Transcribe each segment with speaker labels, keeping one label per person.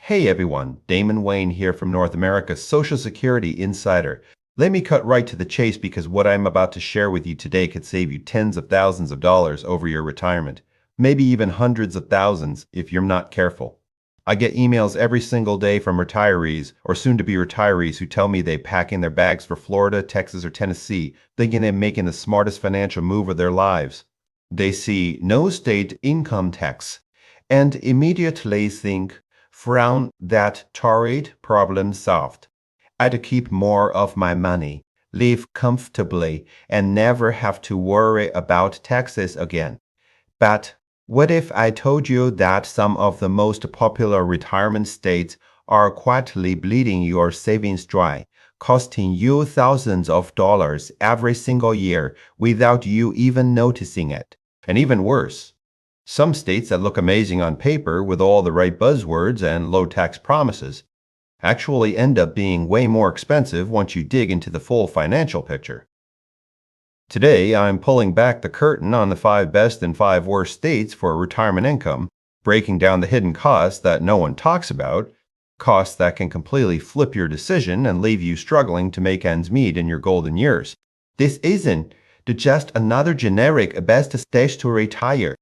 Speaker 1: Hey everyone, Damon Wayne here from North America's Social Security Insider. Let me cut right to the chase because what I'm about to share with you today could save you tens of thousands of dollars over your retirement, maybe even hundreds of thousands if you're not careful. I get emails every single day from retirees or soon-to-be retirees who tell me they're packing their bags for Florida, Texas, or Tennessee, thinking they're making the smartest financial move of their lives. They see no state income tax and immediately think, frown, that torrid problem solved. I'd keep more of my money, live comfortably, and never have to worry about taxes again. But what if I told you that some of the most popular retirement states are quietly bleeding your savings dry, costing you thousands of dollars every single year without you even noticing it? And even worse, some states that look amazing on paper with all the right buzzwords and low tax promises actually end up being way more expensive once you dig into the full financial picture. Today, I'm pulling back the curtain on the 5 best and 5 worst states for retirement income, breaking down the hidden costs that no one talks about, costs that can completely flip your decision and leave you struggling to make ends meet in your golden years. This isn't just another generic best stage to retire.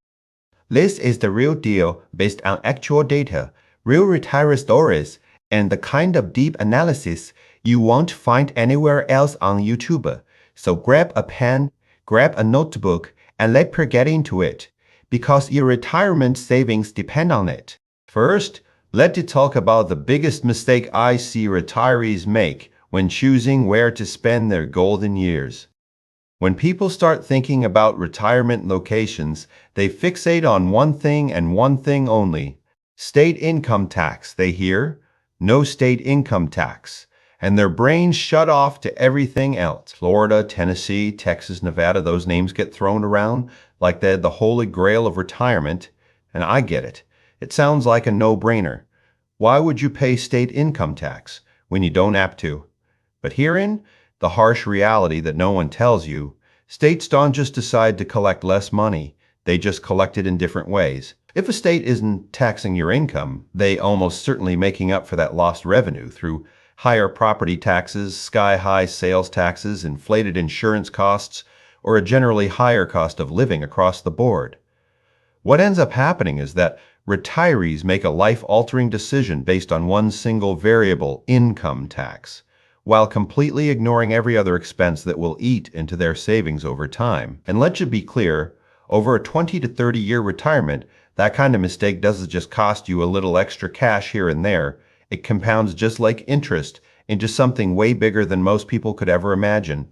Speaker 1: This is the real deal based on actual data, real retiree stories, and the kind of deep analysis you won't find anywhere else on YouTube. So grab a pen, grab a notebook, and let's get into it, because your retirement savings depend on it. First, let's talk about the biggest mistake I see retirees make when choosing where to spend their golden years. When people start thinking about retirement locations, they fixate on one thing and one thing only: state income tax. They hear, no state income tax, and their brains shut off to everything else. Florida, Tennessee, Texas, Nevada, those names get thrown around like they're the holy grail of retirement, and I get it. It sounds like a no-brainer. Why would you pay state income tax when you don't have to? But herein, the harsh reality that no one tells you, states don't just decide to collect less money, they just collect it in different ways. If a state isn't taxing your income, they almost certainly making up for that lost revenue through higher property taxes, sky-high sales taxes, inflated insurance costs, or a generally higher cost of living across the board. What ends up happening is that retirees make a life-altering decision based on one single variable, income tax, while completely ignoring every other expense that will eat into their savings over time. And let you be clear, over a 20 to 30 year retirement, that kind of mistake doesn't just cost you a little extra cash here and there. It compounds just like interest into something way bigger than most people could ever imagine.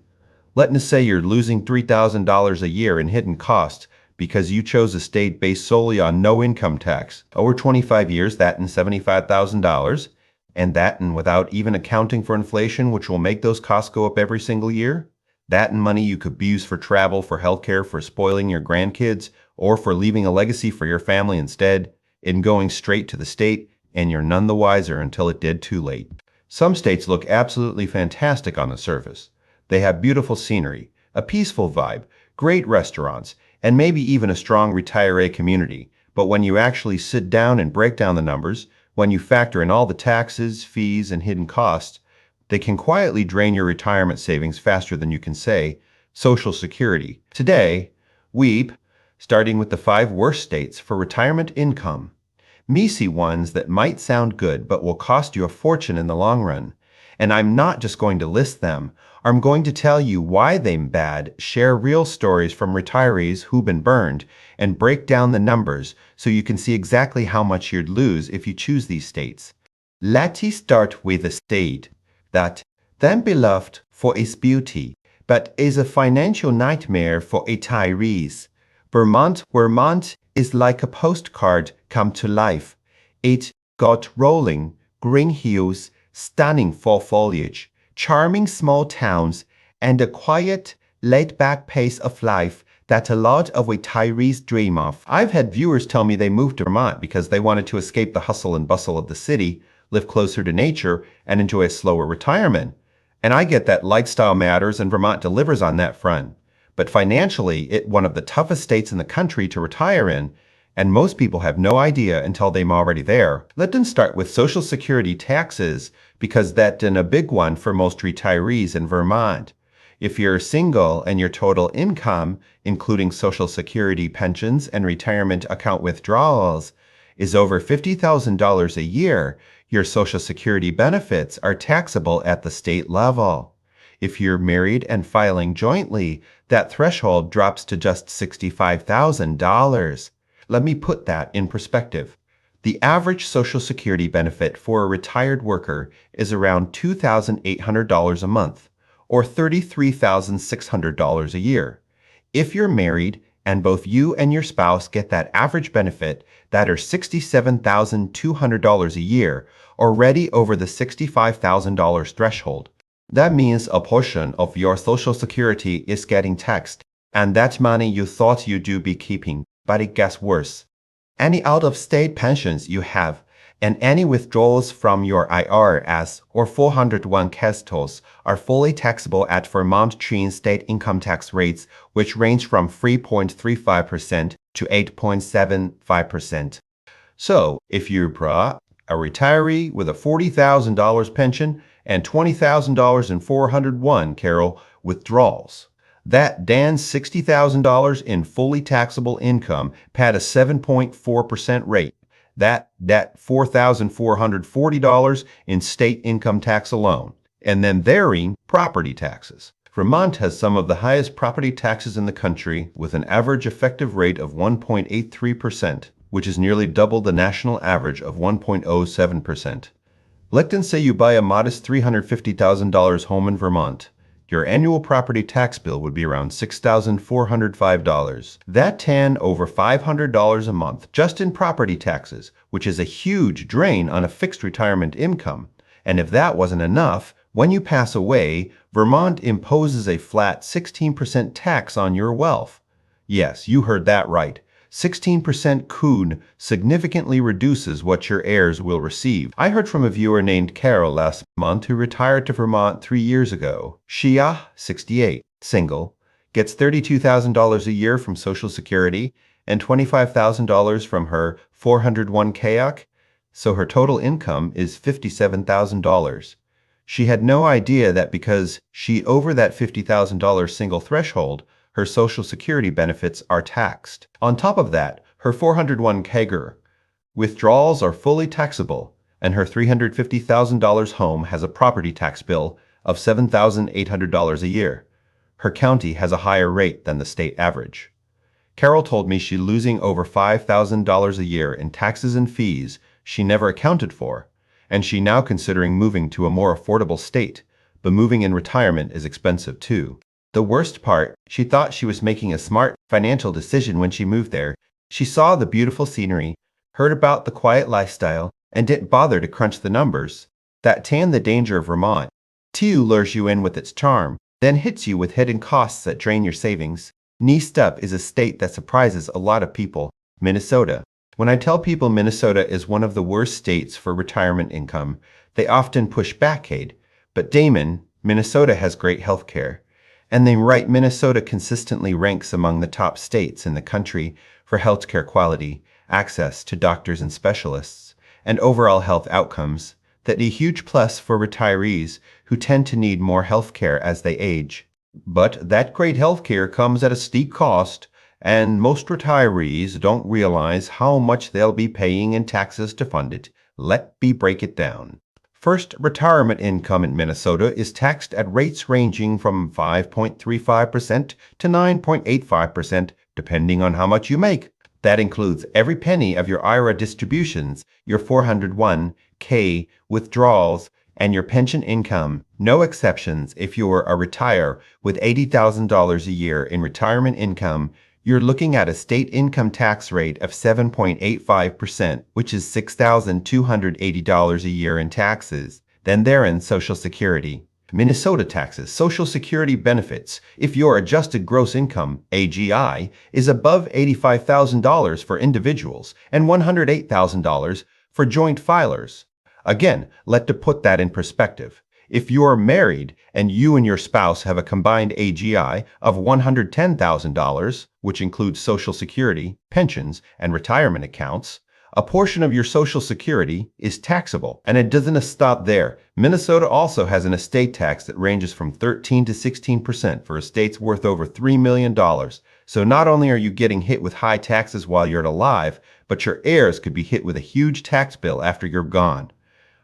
Speaker 1: Let's say you're losing $3,000 a year in hidden costs because you chose a state based solely on no income tax. Over 25 years, that in $75,000. And that and without even accounting for inflation, which will make those costs go up every single year. That and money you could use for travel, for healthcare, for spoiling your grandkids, or for leaving a legacy for your family instead, in going straight to the state, and you're none the wiser until it did too late. Some states look absolutely fantastic on the surface. They have beautiful scenery, a peaceful vibe, great restaurants, and maybe even a strong retiree community. But when you actually sit down and break down the numbers, when you factor in all the taxes, fees, and hidden costs, they can quietly drain your retirement savings faster than you can say Social Security. Today, weep, starting with the 5 worst states for retirement income. Measly ones that might sound good but will cost you a fortune in the long run. And I'm not just going to list them. I'm going to tell you why they're bad, share real stories from retirees who've been burned, and break down the numbers so you can see exactly how much you'd lose if you choose these states. Let's start with a state that, then beloved for its beauty, but is a financial nightmare for retirees. Vermont is like a postcard come to life. It got rolling, green hills, stunning fall foliage, charming small towns, and a quiet, laid-back pace of life that a lot of retirees dream of. I've had viewers tell me they moved to Vermont because they wanted to escape the hustle and bustle of the city, live closer to nature, and enjoy a slower retirement. And I get that lifestyle matters and Vermont delivers on that front. But financially, it's one of the toughest states in the country to retire in, And most people have no idea until they're already there. Let them start with Social Security taxes because that's a big one for most retirees in Vermont. If you're single and your total income, including Social Security pensions and retirement account withdrawals, is over $50,000 a year, your Social Security benefits are taxable at the state level. If you're married and filing jointly, that threshold drops to just $65,000. Let me put that in perspective. The average Social Security benefit for a retired worker is around $2,800 a month, or $33,600 a year. If you're married and both you and your spouse get that average benefit, that are $67,200 a year, already over the $65,000 threshold. That means a portion of your Social Security is getting taxed, and that money you thought you'd be keeping, but it gets worse. Any out-of-state pensions you have, and any withdrawals from your IRS or 401(k)s are fully taxable at Vermont Trine state income tax rates, which range from 3.35% to 8.75%. So, if you're a retiree with a $40,000 pension and $20,000 in 401(k) withdrawals, that Dan $60,000 in fully taxable income paid a 7.4% rate. That $4,440 in state income tax alone. And then therein, property taxes. Vermont has some of the highest property taxes in the country with an average effective rate of 1.83%, which is nearly double the national average of 1.07%. Let's say you buy a modest $350,000 home in Vermont. Your annual property tax bill would be around $6,405. That's over $500 a month just in property taxes, which is a huge drain on a fixed retirement income. And if that wasn't enough, when you pass away, Vermont imposes a flat 16% tax on your wealth. Yes, you heard that right. 16% CUN significantly reduces what your heirs will receive. I heard from a viewer named Carol last month who retired to Vermont 3 years ago. She, 68, single, gets $32,000 a year from Social Security and $25,000 from her 401(k), so her total income is $57,000. She had no idea that because she over that $50,000 single threshold, her Social Security benefits are taxed. On top of that, her 401(k) withdrawals are fully taxable, and her $350,000 home has a property tax bill of $7,800 a year. Her county has a higher rate than the state average. Carol told me she's losing over $5,000 a year in taxes and fees she never accounted for, and she's now considering moving to a more affordable state, but moving in retirement is expensive too. The worst part, she thought she was making a smart financial decision when she moved there. She saw the beautiful scenery, heard about the quiet lifestyle, and didn't bother to crunch the numbers. That's the danger of Vermont. TU lures you in with its charm, then hits you with hidden costs that drain your savings. Next up is a state that surprises a lot of people, Minnesota. When I tell people Minnesota is one of the worst states for retirement income, they often push back, but Damon, Minnesota has great health care. And they write Minnesota consistently ranks among the top states in the country for healthcare quality, access to doctors and specialists, and overall health outcomes. That's a huge plus for retirees who tend to need more healthcare as they age. But that great healthcare comes at a steep cost, and most retirees don't realize how much they'll be paying in taxes to fund it. Let me break it down. First, retirement income in Minnesota is taxed at rates ranging from 5.35% to 9.85%, depending on how much you make. That includes every penny of your IRA distributions, your 401(k) withdrawals, and your pension income. No exceptions if you are a retirer with $80,000 a year in retirement income. You're looking at a state income tax rate of 7.85%, which is $6,280 a year in taxes. Then therein Social Security. Minnesota taxes Social Security benefits if your adjusted gross income, AGI, is above $85,000 for individuals and $108,000 for joint filers. Again, let to put that in perspective. If you're married and you and your spouse have a combined AGI of $110,000, which includes Social Security, pensions, and retirement accounts, a portion of your Social Security is taxable. And it doesn't stop there. Minnesota also has an estate tax that ranges from 13 to 16% for estates worth over $3 million. So not only are you getting hit with high taxes while you're alive, but your heirs could be hit with a huge tax bill after you're gone.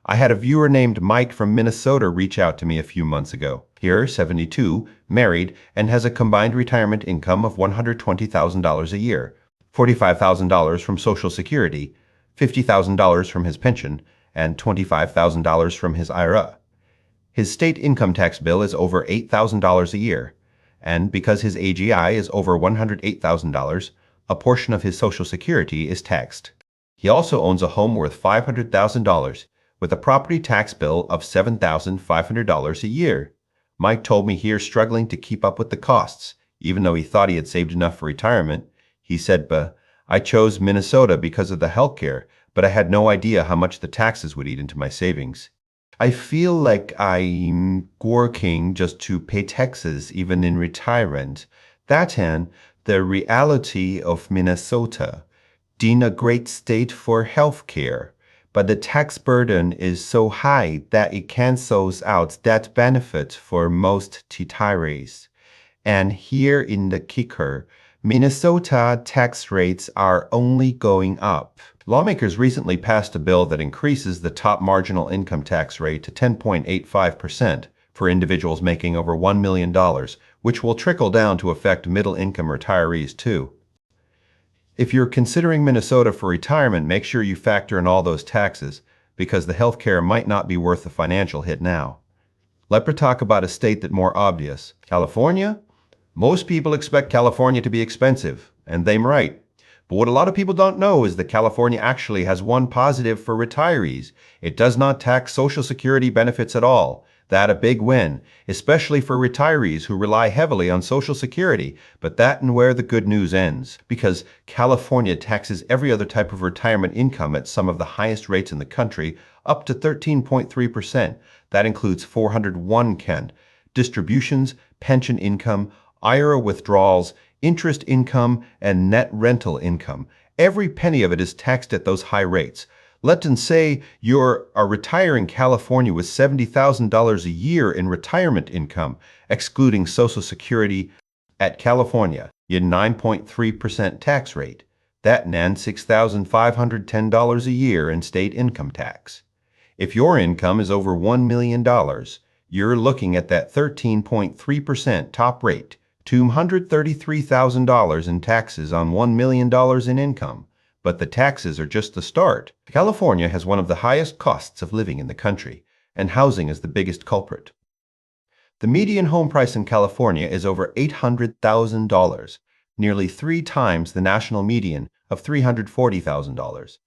Speaker 1: I had a viewer named Mike from Minnesota reach out to me a few months ago. Here, 72, married, and has a combined retirement income of $120,000 a year, $45,000 from Social Security, $50,000 from his pension, and $25,000 from his IRA. His state income tax bill is over $8,000 a year, and because his AGI is over $108,000, a portion of his Social Security is taxed. He also owns a home worth $500,000 with a property tax bill of $7,500 a year. Mike told me he is struggling to keep up with the costs, even though he thought he had saved enough for retirement. He said, I chose Minnesota because of the healthcare, but I had no idea how much the taxes would eat into my savings. I feel like I'm working just to pay taxes even in retirement. That's the reality of Minnesota. Being a great state for healthcare, but the tax burden is so high that it cancels out that benefit for most retirees. And here in the kicker, Minnesota tax rates are only going up. Lawmakers recently passed a bill that increases the top marginal income tax rate to 10.85% for individuals making over $1 million, which will trickle down to affect middle-income retirees too. If you're considering Minnesota for retirement, make sure you factor in all those taxes, because the healthcare might not be worth the financial hit now. Let's talk about a state that's more obvious. California? Most people expect California to be expensive, and they're right. But what a lot of people don't know is that California actually has one positive for retirees. It does not tax Social Security benefits at all. That's a big win, especially for retirees who rely heavily on Social Security. But that's where the good news ends, because California taxes every other type of retirement income at some of the highest rates in the country, up to 13.3%. That includes 401k, distributions, pension income, IRA withdrawals, interest income, and net rental income. Every penny of it is taxed at those high rates. Let's say you're retiring California with $70,000 a year in retirement income, excluding Social Security. At California, your 9.3% tax rate. That means $6,510 a year in state income tax. If your income is over $1 million, you're looking at that 13.3% top rate, $233,000 in taxes on $1 million in income. But the taxes are just the start. California has one of the highest costs of living in the country, and housing is the biggest culprit. The median home price in California is over $800,000, nearly 3 times the national median of $340,000.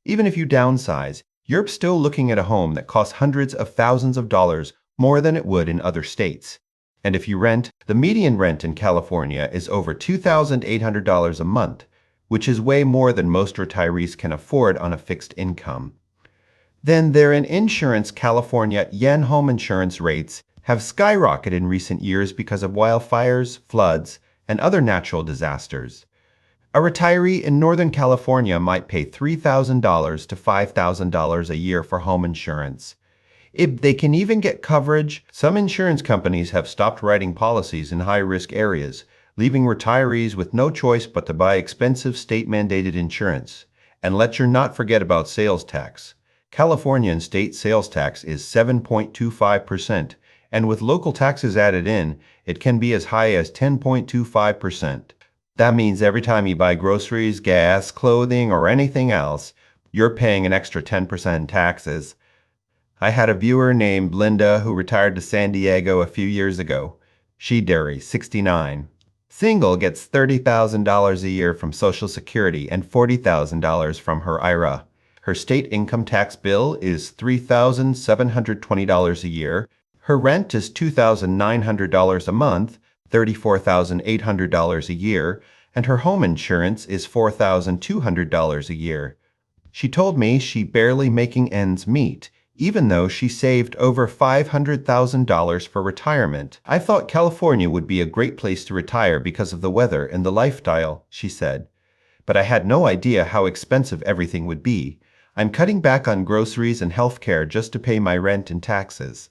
Speaker 1: Even if you downsize, you're still looking at a home that costs hundreds of thousands of dollars more than it would in other states. And if you rent, the median rent in California is over $2,800 a month, which is way more than most retirees can afford on a fixed income. Then there in insurance, California home insurance rates have skyrocketed in recent years because of wildfires, floods, and other natural disasters. A retiree in Northern California might pay $3,000 to $5,000 a year for home insurance. If they can even get coverage, some insurance companies have stopped writing policies in high-risk areas, leaving retirees with no choice but to buy expensive state-mandated insurance. And let's not forget about sales tax. Californian state sales tax is 7.25%, and with local taxes added in, it can be as high as 10.25%. That means every time you buy groceries, gas, clothing, or anything else, you're paying an extra 10% in taxes. I had a viewer named Linda who retired to San Diego a few years ago. She Derry, 69. Single gets $30,000 a year from Social Security and $40,000 from her IRA. Her state income tax bill is $3,720 a year. Her rent is $2,900 a month, $34,800 a year, and her home insurance is $4,200 a year. She told me she barely making ends meet, even though she saved over $500,000 for retirement. "I thought California would be a great place to retire because of the weather and the lifestyle," she said. "But I had no idea how expensive everything would be. I'm cutting back on groceries and healthcare just to pay my rent and taxes."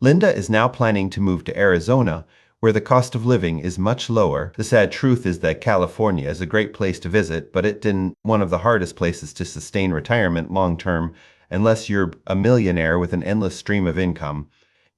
Speaker 1: Linda is now planning to move to Arizona, where the cost of living is much lower. The sad truth is that California is a great place to visit, but it's one of the hardest places to sustain retirement long term unless you're a millionaire with an endless stream of income.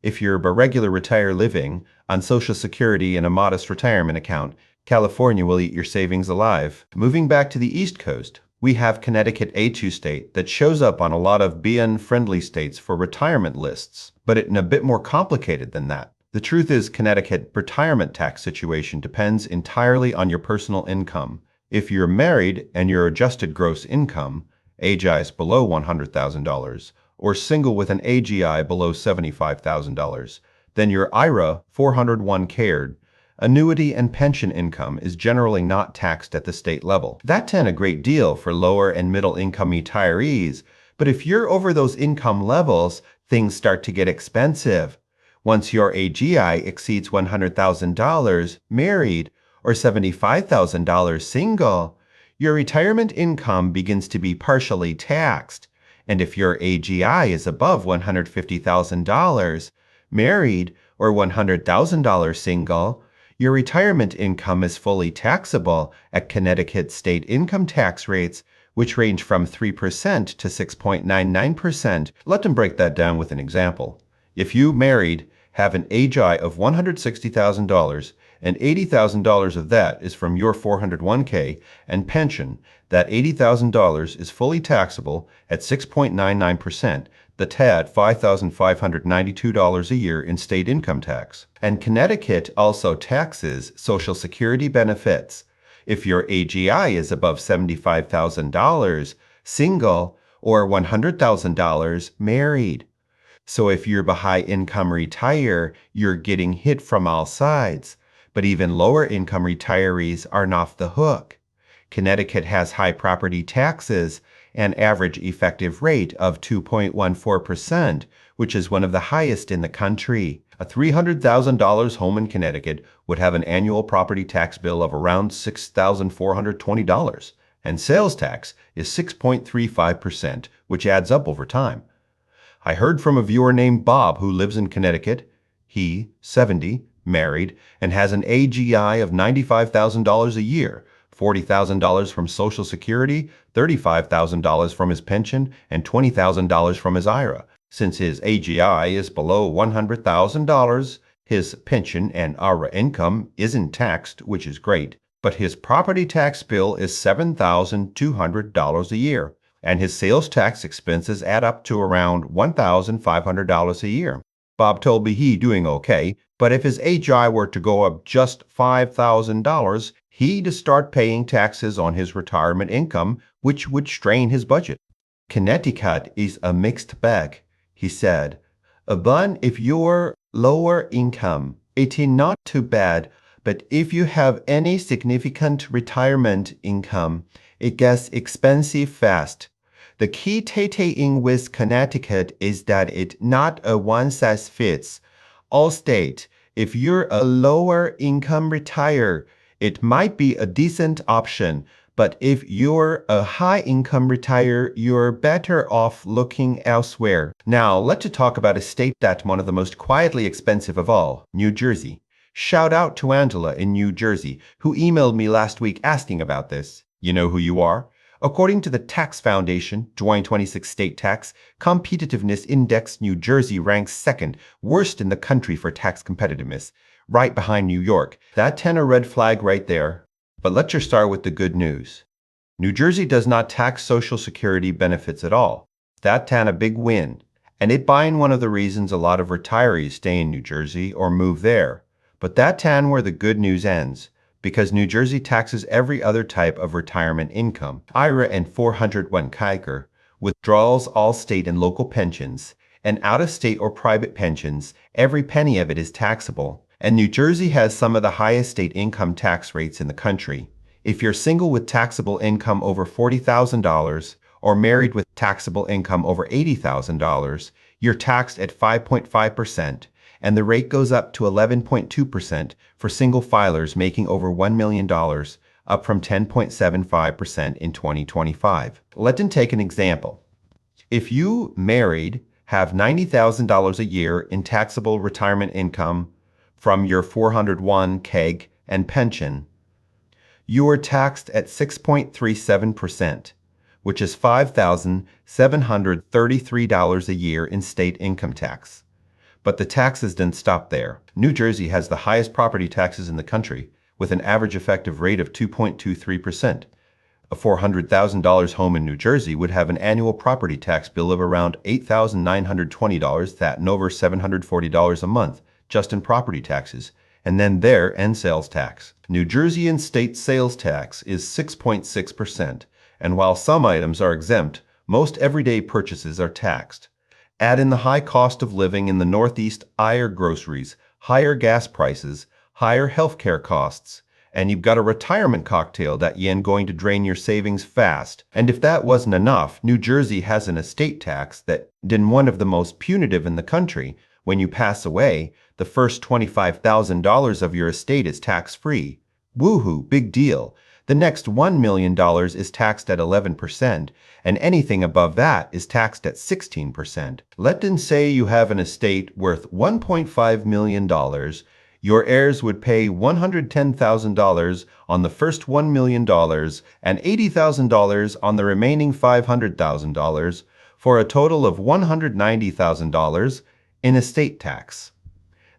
Speaker 1: If you're a regular retired living on Social Security and a modest retirement account, California will eat your savings alive. Moving back to the East Coast, we have Connecticut A2 state that shows up on a lot of BN-friendly states for retirement lists, but it's a bit more complicated than that. The truth is, Connecticut retirement tax situation depends entirely on your personal income. If you're married and your adjusted gross income, AGI is below $100,000, or single with an AGI below $75,000, then your IRA 401k annuity and pension income is generally not taxed at the state level. That's a great deal for lower and middle income retirees, but if you're over those income levels, things start to get expensive. Once your AGI exceeds $100,000 married or $75,000 single, your retirement income begins to be partially taxed. And if your AGI is above $150,000 married or $100,000 single, your retirement income is fully taxable at Connecticut state income tax rates, which range from 3% to 6.99%. Let them break that down with an example. If you married, have an AGI of $160,000 and $80,000 of that is from your 401k and pension, that $80,000 is fully taxable at 6.99%. That's $5,592 a year in state income tax. And Connecticut also taxes Social Security benefits. If your AGI is above $75,000 single or $100,000 married. So if you're a high-income retire, you're getting hit from all sides. But even lower-income retirees aren't off the hook. Connecticut has high property taxes, an average effective rate of 2.14%, which is one of the highest in the country. A $300,000 home in Connecticut would have an annual property tax bill of around $6,420, and sales tax is 6.35%, which adds up over time. I heard from a viewer named Bob who lives in Connecticut. He, 70, married, and has an AGI of $95,000 a year, $40,000 from Social Security, $35,000 from his pension, and $20,000 from his IRA. Since his AGI is below $100,000, his pension and IRA income isn't taxed, which is great, but his property tax bill is $7,200 a year, and his sales tax expenses add up to around $1,500 a year. Bob told me he's doing okay, but if his AGI were to go up just $5,000, he'd start paying taxes on his retirement income, which would strain his budget. Connecticut is a mixed bag, he said. But if you're lower income, it's not too bad, but if you have any significant retirement income, it gets expensive fast. The key thing with Connecticut is that it's not a one-size-fits all state. If you're a lower income retire, it might be a decent option, but if you're a high income retire, you're better off looking elsewhere. Now, let's talk about a state that's one of the most quietly expensive of all, New Jersey. Shout out to Angela in New Jersey, who emailed me last week asking about this. You know who you are? According to the Tax Foundation 2026 State Tax Competitiveness Index, New Jersey ranks second worst in the country for tax competitiveness, right behind New York. That's a red flag right there. But let's just start with the good news. New Jersey does not tax Social Security benefits at all. That's a big win, and it being one of the reasons a lot of retirees stay in New Jersey or move there. But that's where the good news ends, because New Jersey taxes every other type of retirement income, IRA and 401k, withdrawals, all state and local pensions, and out-of-state or private pensions. Every penny of it is taxable. And New Jersey has some of the highest state income tax rates in the country. If you're single with taxable income over $40,000 or married with taxable income over $80,000, you're taxed at 5.5%, and the rate goes up to 11.2% for single filers making over $1 million, up from 10.75% in 2025. Let's take an example. If you married, have $90,000 a year in taxable retirement income from your 401k and pension, you are taxed at 6.37%, which is $5,733 a year in state income tax. But the taxes didn't stop there. New Jersey has the highest property taxes in the country, with an average effective rate of 2.23%. A $400,000 home in New Jersey would have an annual property tax bill of around $8,920, that and over $740 a month, just in property taxes, and then there and sales tax. New Jersey and state sales tax is 6.6%, and while some items are exempt, most everyday purchases are taxed. Add in the high cost of living in the Northeast, higher groceries, higher gas prices, higher healthcare costs, and you've got a retirement cocktail that yen going to drain your savings fast. And if that wasn't enough, New Jersey has an estate tax that is one of the most punitive in the country. When you pass away, the first $25,000 of your estate is tax-free. Woohoo, big deal. The next $1 million is taxed at 11%, and anything above that is taxed at 16%. Let's say you have an estate worth $1.5 million. Your heirs would pay $110,000 on the first $1 million and $80,000 on the remaining $500,000, for a total of $190,000 in estate tax.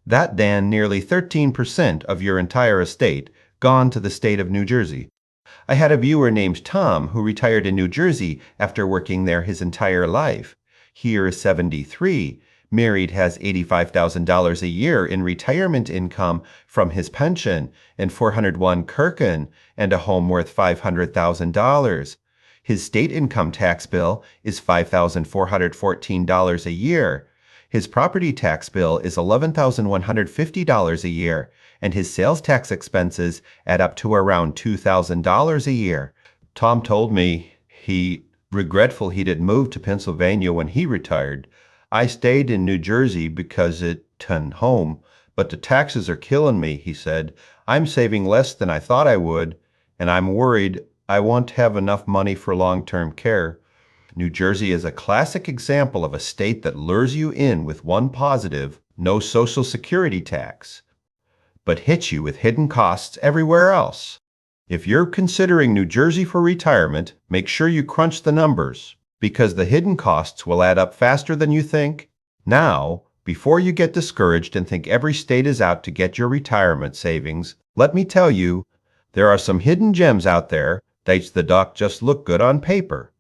Speaker 1: That then nearly 13% of your entire estate gone to the state of New Jersey. I had a viewer named Tom who retired in New Jersey after working there his entire life. He is 73. Married, has $85,000 a year in retirement income from his pension and 401 Kirkin and a home worth $500,000. His state income tax bill is $5,414 a year. His property tax bill is $11,150 a year, and his sales tax expenses add up to around $2,000 a year. Tom told me he regretful he didn't move to Pennsylvania when he retired. I stayed in New Jersey because it's home, but the taxes are killing me, he said. I'm saving less than I thought I would, and I'm worried I won't have enough money for long-term care. New Jersey is a classic example of a state that lures you in with one positive, no Social Security tax, but hits you with hidden costs everywhere else. If you're considering New Jersey for retirement, make sure you crunch the numbers, because the hidden costs will add up faster than you think. Now, before you get discouraged and think every state is out to get your retirement savings, let me tell you, there are some hidden gems out there that the doc just look good on paper,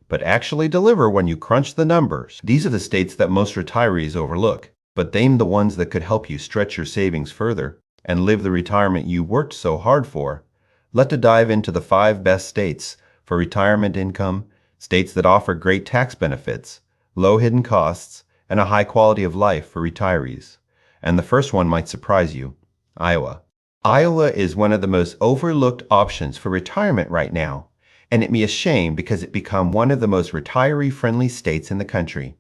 Speaker 1: but actually deliver when you crunch the numbers. These are the states that most retirees overlook, but they're the ones that could help you stretch your savings further and live the retirement you worked so hard for. Let's dive into the 5 best states for retirement income, states that offer great tax benefits, low hidden costs, and a high quality of life for retirees. And the first one might surprise you, Iowa. Iowa is one of the most overlooked options for retirement right now, and it be a shame because it become one of the most retiree-friendly states in the country.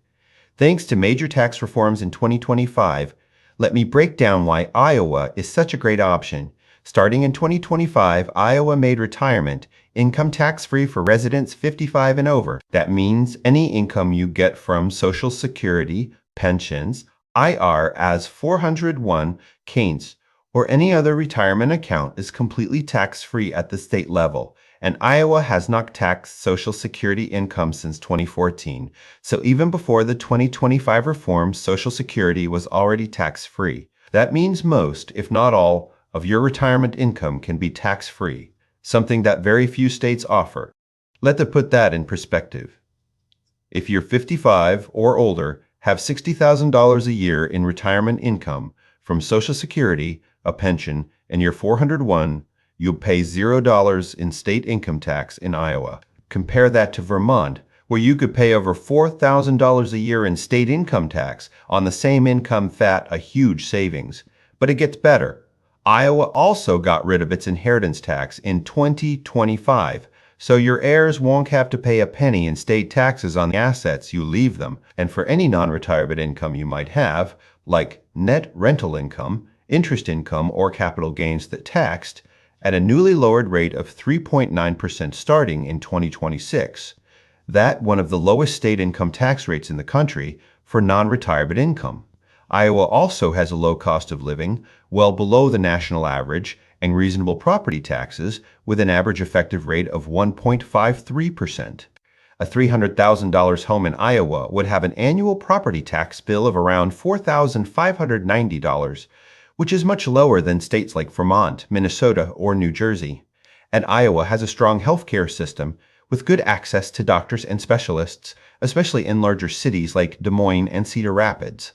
Speaker 1: Thanks to major tax reforms in 2025, let me break down why Iowa is such a great option. Starting in 2025, Iowa made retirement income tax-free for residents 55 and over. That means any income you get from Social Security, pensions, IRAs 401(k), or any other retirement account is completely tax-free at the state level. And Iowa has not taxed Social Security income since 2014. So even before the 2025 reforms, Social Security was already tax-free. That means most, if not all, of your retirement income can be tax-free, something that very few states offer. Let's put that in perspective. If you're 55 or older, have $60,000 a year in retirement income from Social Security, a pension, and you're 401, you'll pay $0 in state income tax in Iowa. Compare that to Vermont, where you could pay over $4,000 a year in state income tax on the same income, a huge savings. But it gets better. Iowa also got rid of its inheritance tax in 2025, so your heirs won't have to pay a penny in state taxes on the assets you leave them, and for any non-retirement income you might have, like net rental income, interest income, or capital gains that taxed, at a newly lowered rate of 3.9% starting in 2026. That one of the lowest state income tax rates in the country for non-retirement income. Iowa also has a low cost of living, well below the national average, and reasonable property taxes with an average effective rate of 1.53%. A $300,000 home in Iowa would have an annual property tax bill of around $4,590, which is much lower than states like Vermont, Minnesota, or New Jersey. And Iowa has a strong healthcare system with good access to doctors and specialists, especially in larger cities like Des Moines and Cedar Rapids.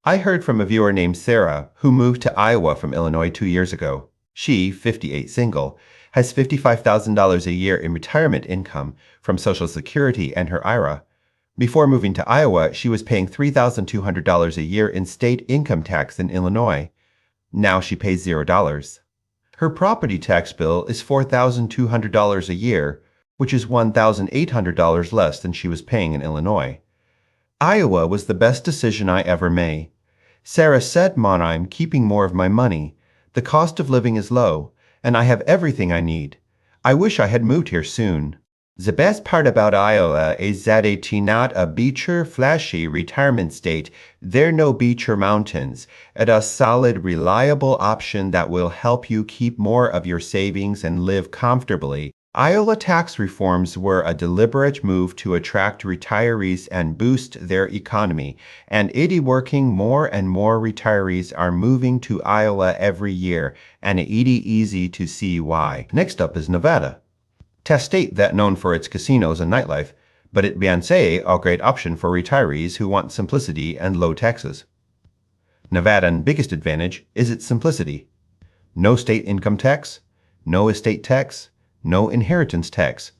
Speaker 1: I heard from a viewer named Sarah who moved to Iowa from Illinois 2 years ago. She, 58 single, has $55,000 a year in retirement income from Social Security and her IRA. Before moving to Iowa, she was paying $3,200 a year in state income tax in Illinois. Now she pays $0. Her property tax bill is $4,200 a year, which is $1,800 less than she was paying in Illinois. Iowa was the best decision I ever made. Sarah said, "Mom, I'm keeping more of my money. The cost of living is low, and I have everything I need. I wish I had moved here soon." The best part about Iowa is that it's not a beacher, flashy retirement state. There are no beacher mountains. It's a solid, reliable option that will help you keep more of your savings and live comfortably. Iowa tax reforms were a deliberate move to attract retirees and boost their economy, and it is working. More and more retirees are moving to Iowa every year, and it is easy to see why. Next up is Nevada. A state that known for its casinos and nightlife, but it bans a great option for retirees who want simplicity and low taxes. Nevada's biggest advantage is its simplicity. No state income tax, no estate tax, no inheritance tax,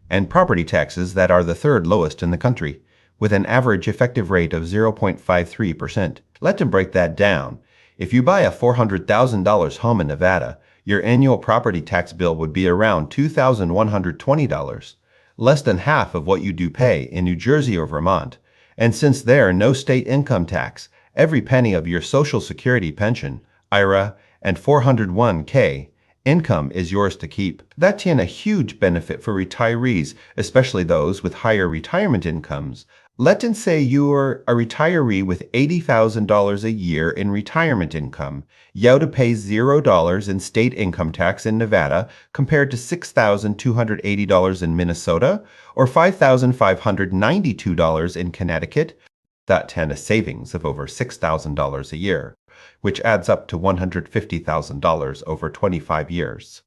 Speaker 1: and property taxes that are the third lowest in the country, with an average effective rate of 0.53%. Let them break that down. If you buy a $400,000 home in Nevada, your annual property tax bill would be around $2,120, less than half of what you do pay in New Jersey or Vermont. And since there are no state income tax, every penny of your Social Security pension, IRA, and 401k income is yours to keep. That's a huge benefit for retirees, especially those with higher retirement incomes. Let's say you're a retiree with $80,000 a year in retirement income. You have to pay $0 in state income tax in Nevada compared to $6,280 in Minnesota or $5,592 in Connecticut. That's a savings of over $6,000 a year, which adds up to $150,000 over 25 years.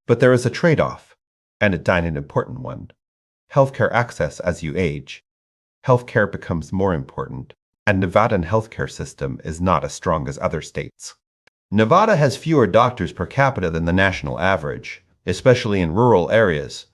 Speaker 1: But there is a trade-off, and an important one. Healthcare access as you age. Healthcare becomes more important, and Nevada's healthcare system is not as strong as other states. Nevada has fewer doctors per capita than the national average, especially in rural areas.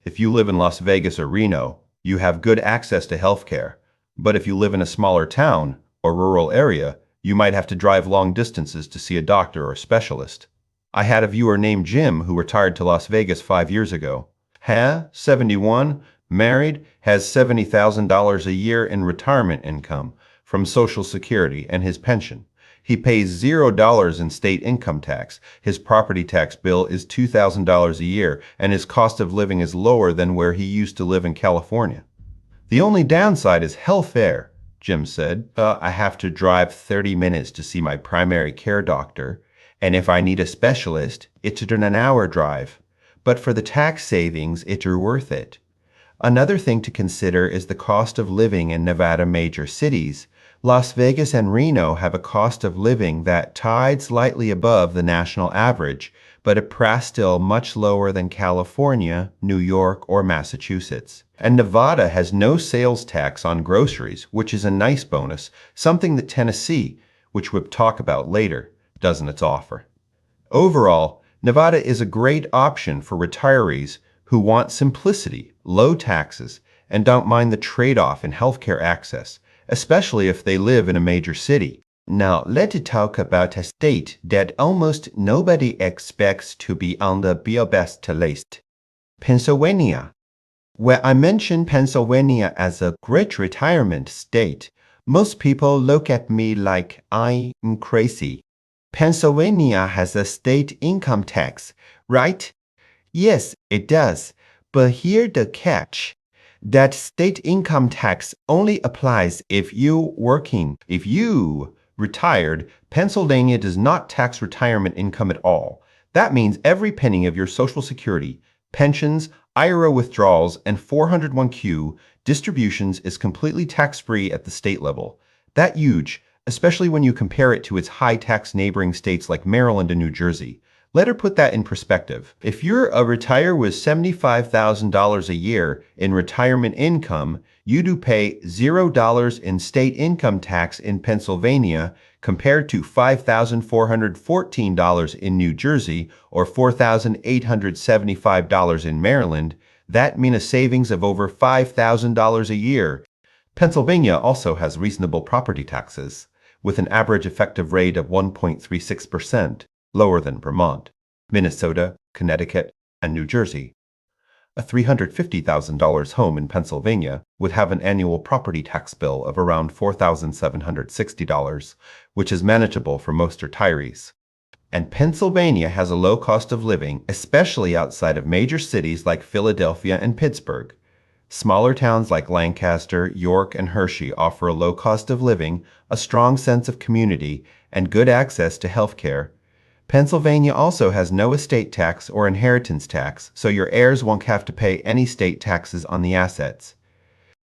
Speaker 1: If you live in Las Vegas or Reno, you have good access to healthcare, but if you live in a smaller town or rural area, you might have to drive long distances to see a doctor or specialist. I had a viewer named Jim who retired to Las Vegas 5 years ago. 71, married, has $70,000 a year in retirement income from Social Security and his pension. He pays $0 in state income tax. His property tax bill is $2,000 a year, and his cost of living is lower than where he used to live in California. The only downside is health fare, Jim said. I have to drive 30 minutes to see my primary care doctor, and if I need a specialist, it's an hour drive. But for the tax savings, it's worth it. Another thing to consider is the cost of living in Nevada major cities. Las Vegas and Reno have a cost of living that tides slightly above the national average, but it's still much lower than California, New York, or Massachusetts. And Nevada has no sales tax on groceries, which is a nice bonus, something that Tennessee, which we'll talk about later, doesn't offer. Overall, Nevada is a great option for retirees who want simplicity, low taxes, and don't mind the trade-off in healthcare access, especially if they live in a major city. Now, let's talk about a state that almost nobody expects to be on the best list. Pennsylvania. When I mention Pennsylvania as a great retirement state, most people look at me like I'm crazy. Pennsylvania has a state income tax, right? Yes, it does. But here's the catch. That state income tax only applies if you working. If you retired, Pennsylvania does not tax retirement income at all. That means every penny of your Social Security, pensions, IRA withdrawals, and 401(k) distributions is completely tax-free at the state level. That huge, especially when you compare it to its high-tax neighboring states like Maryland and New Jersey. Let her put that in perspective. If you're a retired with $75,000 a year in retirement income, you do pay $0 in state income tax in Pennsylvania compared to $5,414 in New Jersey or $4,875 in Maryland. That means a savings of over $5,000 a year. Pennsylvania also has reasonable property taxes, with an average effective rate of 1.36%. Lower than Vermont, Minnesota, Connecticut, and New Jersey. A $350,000 home in Pennsylvania would have an annual property tax bill of around $4,760, which is manageable for most retirees. And Pennsylvania has a low cost of living, especially outside of major cities like Philadelphia and Pittsburgh. Smaller towns like Lancaster, York, and Hershey offer a low cost of living, a strong sense of community, and good access to health care. Pennsylvania also has no estate tax or inheritance tax, so your heirs won't have to pay any state taxes on the assets.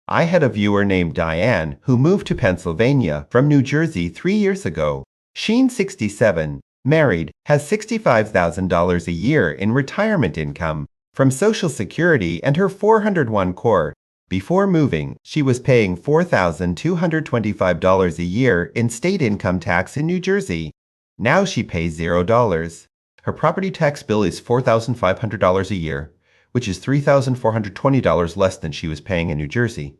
Speaker 1: I had a viewer named Diane who moved to Pennsylvania from New Jersey 3 years ago. She's 67, married, has $65,000 a year in retirement income from Social Security and her 401 core. Before moving, she was paying $4,225 a year in state income tax in New Jersey. Now she pays $0. Her property tax bill is $4,500 a year, which is $3,420 less than she was paying in New Jersey.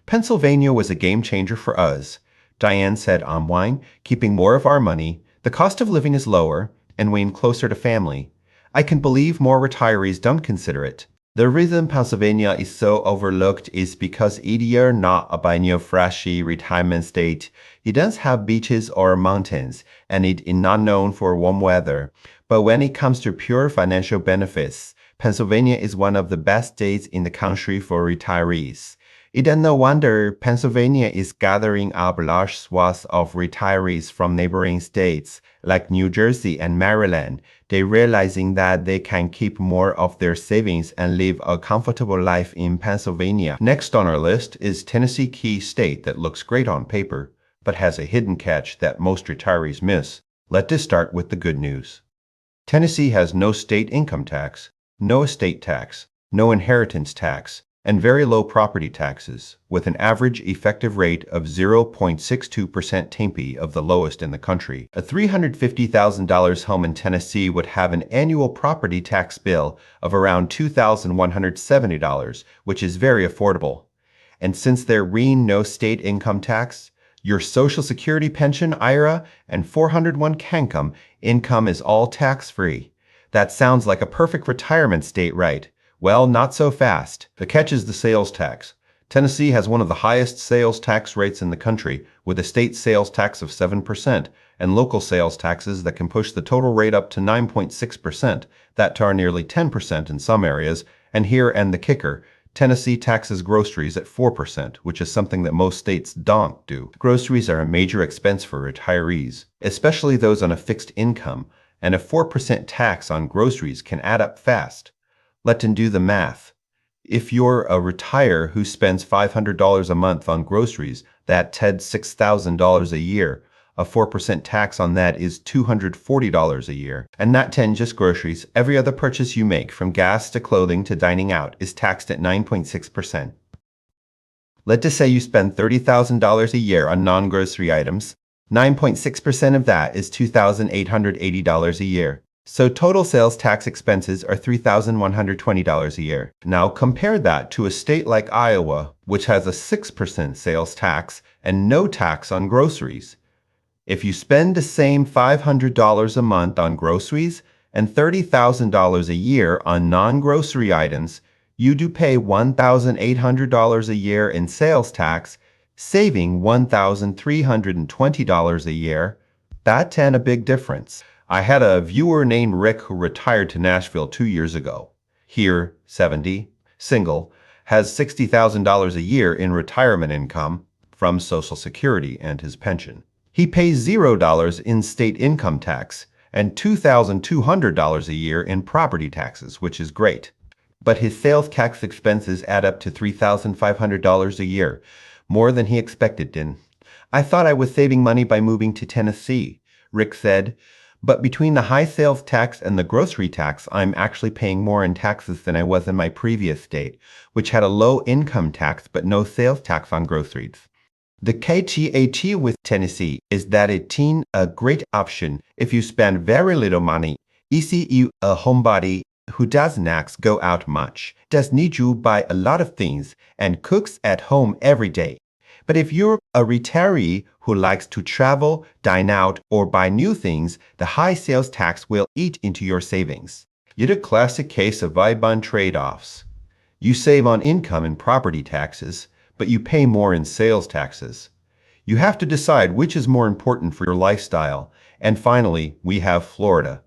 Speaker 1: Pennsylvania was a game changer for us. Diane said online, keeping more of our money, the cost of living is lower, and we're closer to family. I can believe more retirees don't consider it. The reason Pennsylvania is so overlooked is because you're not a banyo-flashy retirement state. It doesn't have beaches or mountains, and it is not known for warm weather. But when it comes to pure financial benefits, Pennsylvania is one of the best states in the country for retirees. It is no wonder Pennsylvania is gathering up large swaths of retirees from neighboring states like New Jersey and Maryland. They're realizing that they can keep more of their savings and live a comfortable life in Pennsylvania. Next on our list is Tennessee, key state that looks great on paper, but has a hidden catch that most retirees miss. Let us start with the good news. Tennessee has no state income tax, no estate tax, no inheritance tax, and very low property taxes, with an average effective rate of 0.62% TAMPI of the lowest in the country. A $350,000 home in Tennessee would have an annual property tax bill of around $2,170, which is very affordable. And since there's no state income tax, your Social Security pension, IRA, and 401(k) income is all tax-free. That sounds like a perfect retirement state, right? Well, not so fast. The catch is the sales tax. Tennessee has one of the highest sales tax rates in the country, with a state sales tax of 7% and local sales taxes that can push the total rate up to 9.6%, that are nearly 10% in some areas, and here and the kicker, Tennessee taxes groceries at 4%, which is something that most states don't do. Groceries are a major expense for retirees, especially those on a fixed income, and a 4% tax on groceries can add up fast. Let them do the math. If you're a retired who spends $500 a month on groceries, that's $6,000 a year. A 4% tax on that is $240 a year. And not 10 just groceries. Every other purchase you make, from gas to clothing to dining out, is taxed at 9.6%. Let's just say you spend $30,000 a year on non-grocery items. 9.6% of that is $2,880 a year. So total sales tax expenses are $3,120 a year. Now compare that to a state like Iowa, which has a 6% sales tax and no tax on groceries. If you spend the same $500 a month on groceries, and $30,000 a year on non-grocery items, you do pay $1,800 a year in sales tax, saving $1,320 a year. That's a big difference. I had a viewer named Rick who retired to Nashville 2 years ago. Here, 70, single, has $60,000 a year in retirement income from Social Security and his pension. He pays $0 in state income tax and $2,200 a year in property taxes, which is great. But his sales tax expenses add up to $3,500 a year, more than he expected, Din. I thought I was saving money by moving to Tennessee, Rick said, but between the high sales tax and the grocery tax, I'm actually paying more in taxes than I was in my previous state, which had a low income tax but no sales tax on groceries. The KTAT with Tennessee is that it's a great option if you spend very little money. You a homebody who doesn't go out much, does need to buy a lot of things, and cooks at home every day. But if you're a retiree who likes to travel, dine out, or buy new things, the high sales tax will eat into your savings. It's a classic case of buy-bun trade-offs. You save on income and property taxes, but you pay more in sales taxes. You have to decide which is more important for your lifestyle. And finally, we have Florida,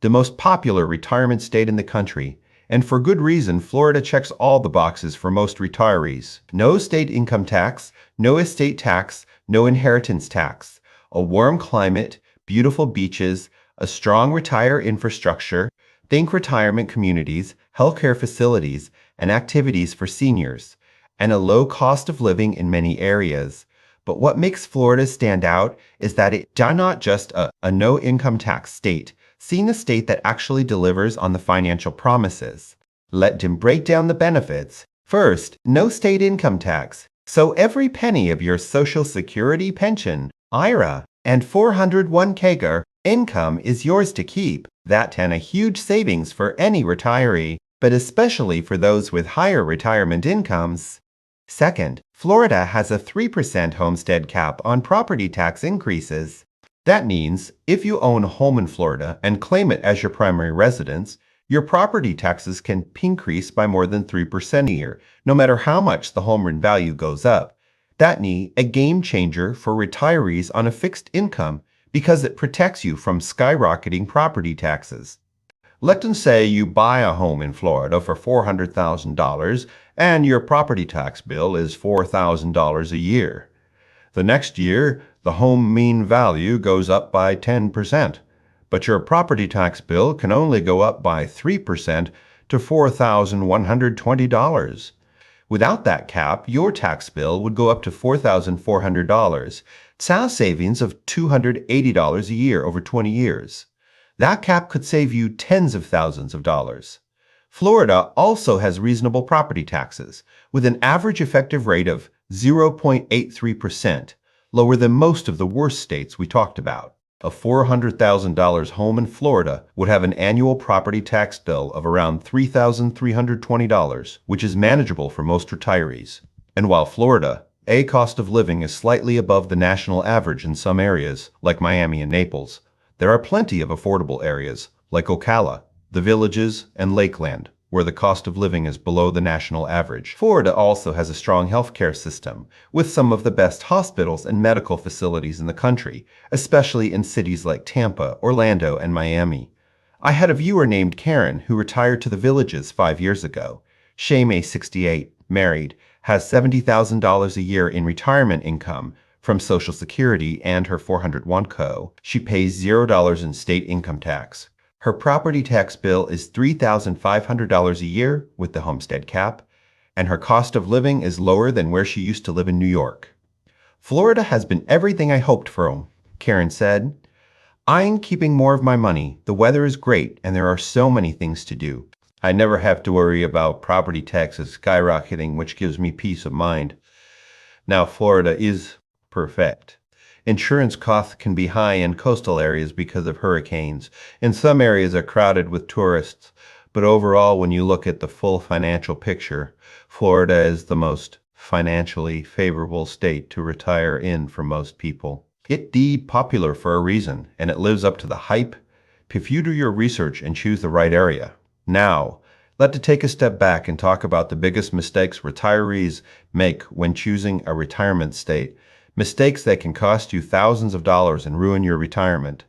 Speaker 1: the most popular retirement state in the country. And for good reason, Florida checks all the boxes for most retirees. No state income tax, no estate tax, no inheritance tax, a warm climate, beautiful beaches, a strong retire infrastructure, think retirement communities, healthcare facilities, and activities for seniors, and a low cost of living in many areas. But what makes Florida stand out is that it's not just a no-income tax state, seen a state that actually delivers on the financial promises. Let them break down the benefits. First, no state income tax. So every penny of your Social Security pension, IRA, and 401k income is yours to keep. That's a huge savings for any retiree, but especially for those with higher retirement incomes. Second, Florida has a 3% homestead cap on property tax increases. That means if you own a home in Florida and claim it as your primary residence, your property taxes can increase by more than 3% a year, no matter how much the home value goes up. That's a game changer for retirees on a fixed income because it protects you from skyrocketing property taxes. Let's say you buy a home in Florida for $400,000 and your property tax bill is $4,000 a year. The next year, the home mean value goes up by 10%, but your property tax bill can only go up by 3% to $4,120. Without that cap, your tax bill would go up to $4,400. It's a savings of $280 a year over 20 years. That cap could save you tens of thousands of dollars. Florida also has reasonable property taxes, with an average effective rate of 0.83%, lower than most of the worst states we talked about. A $400,000 home in Florida would have an annual property tax bill of around $3,320, which is manageable for most retirees. And while Florida, cost of living is slightly above the national average in some areas, like Miami and Naples, there are plenty of affordable areas, like Ocala, the Villages, and Lakeland, where the cost of living is below the national average. Florida also has a strong healthcare system, with some of the best hospitals and medical facilities in the country, especially in cities like Tampa, Orlando, and Miami. I had a viewer named Karen who retired to the Villages 5 years ago. Shame, 68, married, has $70,000 a year in retirement income from Social Security and her 401k. She pays $0 in state income tax. Her property tax bill is $3,500 a year with the homestead cap, and her cost of living is lower than where she used to live in New York. Florida has been everything I hoped for, Karen said. I'm keeping more of my money. The weather is great, and there are so many things to do. I never have to worry about property taxes skyrocketing, which gives me peace of mind. Now, Florida is perfect. Insurance costs can be high in coastal areas because of hurricanes, and some areas are crowded with tourists. But overall, when you look at the full financial picture, Florida is the most financially favorable state to retire in for most people. It's popular for a reason, and it lives up to the hype. if you do your research and choose the right area. Now, let's take a step back and talk about the biggest mistakes retirees make when choosing a retirement state. Mistakes that can cost you thousands of dollars and ruin your retirement.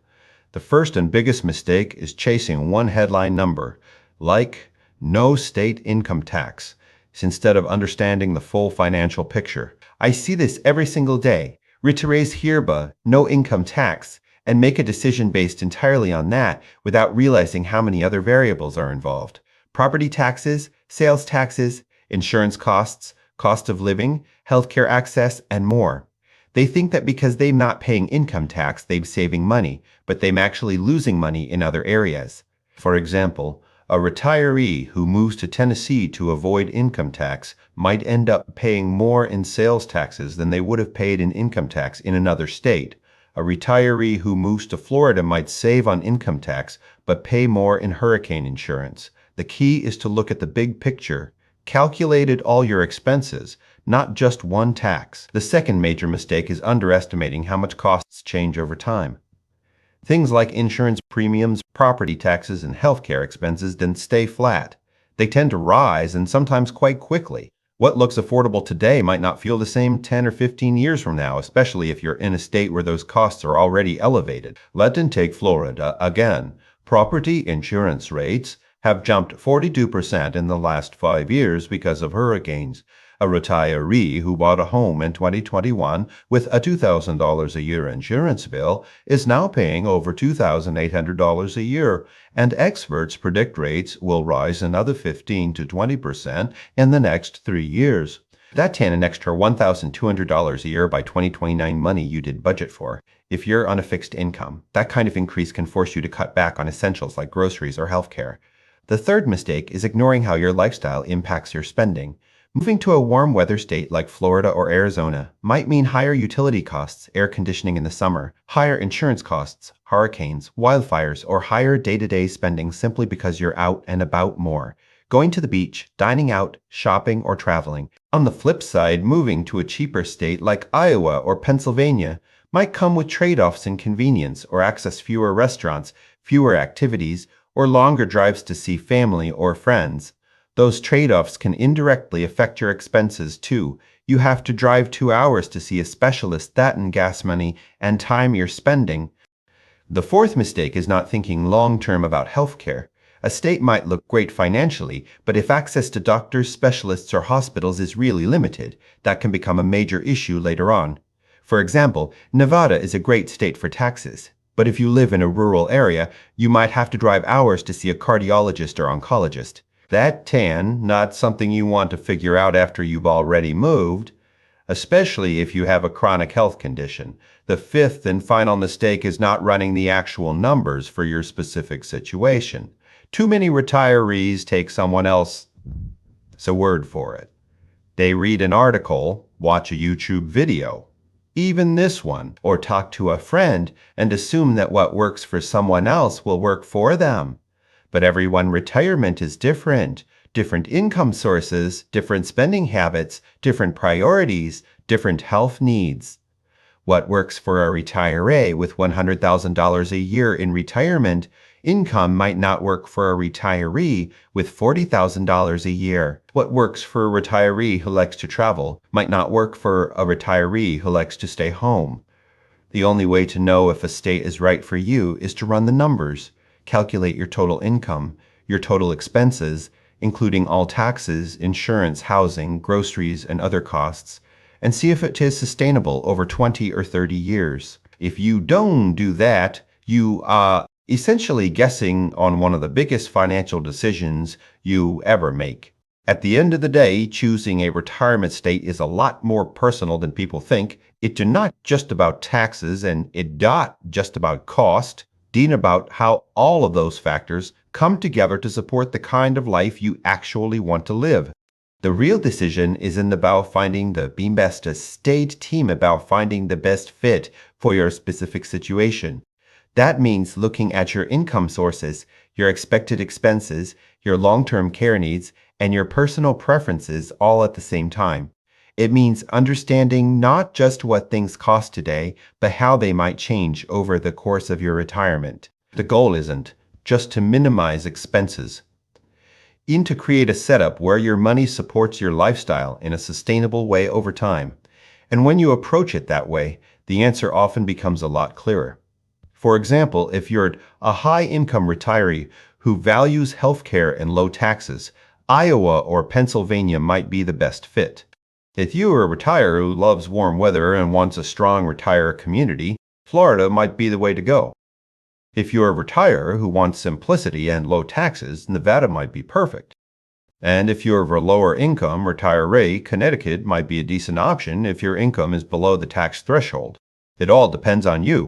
Speaker 1: The first and biggest mistake is chasing one headline number, like no state income tax, instead of understanding the full financial picture. I see this every single day. Retirees hear no income tax and make a decision based entirely on that without realizing how many other variables are involved. Property taxes, sales taxes, insurance costs, cost of living, healthcare access, and more. They think that because they're not paying income tax, they're saving money, but they're actually losing money in other areas. For example, a retiree who moves to Tennessee to avoid income tax might end up paying more in sales taxes than they would have paid in income tax in another state. A retiree who moves to Florida might save on income tax, but pay more in hurricane insurance. The key is to look at the big picture. Calculated all your expenses, not just one tax. The second major mistake is underestimating how much costs change over time. Things like insurance premiums, property taxes, and healthcare expenses don't stay flat. They tend to rise, and sometimes quite quickly. What looks affordable today might not feel the same 10 or 15 years from now, especially if you're in a state where those costs are already elevated. Let's take Florida again. Property insurance rates have jumped 42% in the last 5 years because of hurricanes. A retiree who bought a home in 2021 with a $2,000 a year insurance bill is now paying over $2,800 a year, and experts predict rates will rise another 15 to 20% in the next 3 years. That's an extra $1,200 a year by 2029 money you did budget for. If you're on a fixed income, that kind of increase can force you to cut back on essentials like groceries or healthcare. The third mistake is ignoring how your lifestyle impacts your spending. Moving to a warm weather state like Florida or Arizona might mean higher utility costs, air conditioning in the summer, higher insurance costs, hurricanes, wildfires, or higher day-to-day spending simply because you're out and about more. Going to the beach, dining out, shopping, or traveling. On the flip side, moving to a cheaper state like Iowa or Pennsylvania might come with trade-offs in convenience or access fewer restaurants, fewer activities, or longer drives to see family or friends. Those trade-offs can indirectly affect your expenses too. You have to drive 2 hours to see a specialist, that in gas money and time you're spending. The fourth mistake is not thinking long-term about healthcare. A state might look great financially, but if access to doctors, specialists, or hospitals is really limited, that can become a major issue later on. For example, Nevada is a great state for taxes. But if you live in a rural area, you might have to drive hours to see a cardiologist or oncologist. That's not something you want to figure out after you've already moved, especially if you have a chronic health condition. The fifth and final mistake is not running the actual numbers for your specific situation. Too many retirees take someone else's word for it. They read an article, watch a YouTube video, even this one, or talk to a friend and assume that what works for someone else will work for them. But everyone's retirement is different. Different income sources, different spending habits, different priorities, different health needs. What works for a retiree with $100,000 a year in retirement income might not work for a retiree with $40,000 a year. What works for a retiree who likes to travel might not work for a retiree who likes to stay home. The only way to know if a state is right for you is to run the numbers, calculate your total income, your total expenses, including all taxes, insurance, housing, groceries, and other costs, and see if it is sustainable over 20 or 30 years. If you don't do that, you are essentially guessing on one of the biggest financial decisions you ever make. At the end of the day, choosing a retirement state is a lot more personal than people think. It's not just about taxes, and it's not just about cost. It's about how all of those factors come together to support the kind of life you actually want to live. The real decision is about finding the best state team, about finding the best fit for your specific situation. That means looking at your income sources, your expected expenses, your long-term care needs, and your personal preferences all at the same time. It means understanding not just what things cost today, but how they might change over the course of your retirement. The goal isn't just to minimize expenses. To create a setup where your money supports your lifestyle in a sustainable way over time. And when you approach it that way, the answer often becomes a lot clearer. For example, if you're a high-income retiree who values healthcare and low taxes, Iowa or Pennsylvania might be the best fit. If you are a retirer who loves warm weather and wants a strong retirer community, Florida might be the way to go. If you're a retirer who wants simplicity and low taxes, Nevada might be perfect. And if you're of a lower income retiree, Connecticut might be a decent option if your income is below the tax threshold. It all depends on you.